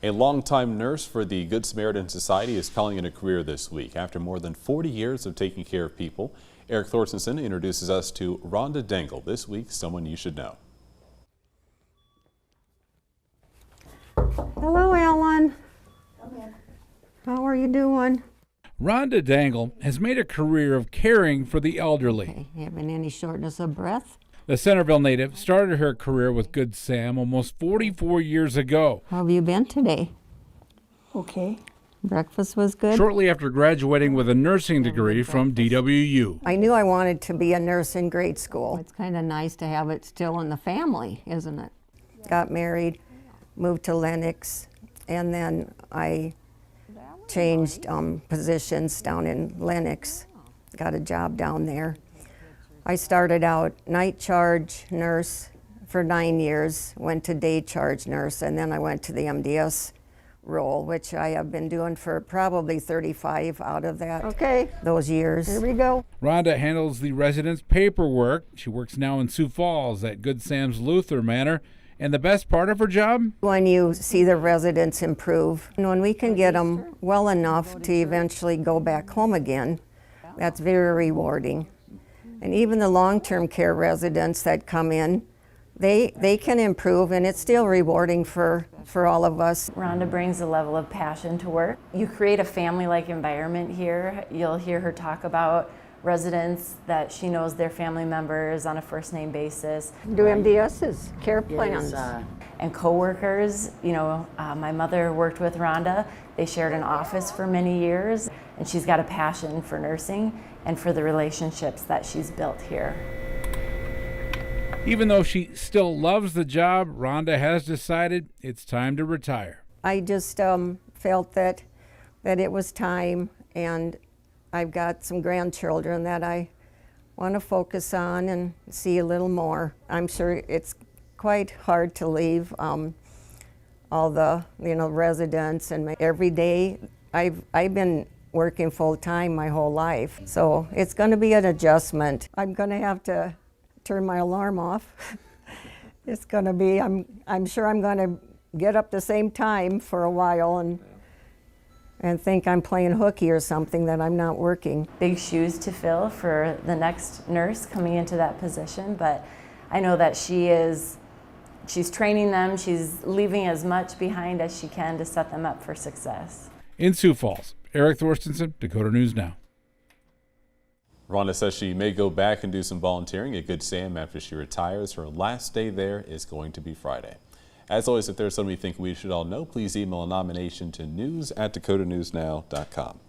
A longtime nurse for the Good Samaritan Society is calling it a career this week. After more than 40 years of taking care of people, Eric Thorstensen introduces us to Rhonda Dangle. This week, someone you should know. Hello, Ellen. Come in. How are you doing? Rhonda Dangle has made a career of caring for the elderly. Okay. Having any shortness of breath? The Centerville native started her career with Good Sam almost 44 years ago. How have you been today? Okay. Breakfast was good? Shortly after graduating with a nursing degree from DWU. I knew I wanted to be a nurse in grade school. It's kind of nice to have it still in the family, isn't it? Got married, moved to Lenox, and then I changed positions down in Lenox. Got a job down there. I started out night charge nurse for 9 years, went to day charge nurse, and then I went to the MDS role, which I have been doing for probably 35 out of those years. Here we go. Rhonda handles the residents' paperwork. She works now in Sioux Falls at Good Sam's Luther Manor. And the best part of her job? When you see the residents improve, and when we can get them well enough to eventually go back home again, that's very rewarding. And even the long-term care residents that come in, they can improve, and it's still rewarding for all of us. Rhonda brings a level of passion to work. You create a family-like environment here. You'll hear her talk about residents that she knows their family members on a first-name basis. Do MDS's care plans. And coworkers. You know, my mother worked with Rhonda. They shared an office for many years, and she's got a passion for nursing and for the relationships that she's built here. Even though she still loves the job, Rhonda has decided it's time to retire. I just felt that it was time, and I've got some grandchildren that I want to focus on and see a little more. I'm sure it's quite hard to leave all the residents, and every day I've been working full-time my whole life, so it's going to be an adjustment. I'm going to have to turn my alarm off. It's going to be, I'm sure I'm going to get up the same time for a while and think I'm playing hooky or something, that I'm not working. Big shoes to fill for the next nurse coming into that position, but I know that she's training them, she's leaving as much behind as she can to set them up for success. In Sioux Falls, Eric Thorstensen, Dakota News Now. Rhonda says she may go back and do some volunteering at Good Sam after she retires. Her last day there is going to be Friday. As always, if there's something you think we should all know, please email a nomination to news@dakotanewsnow.com.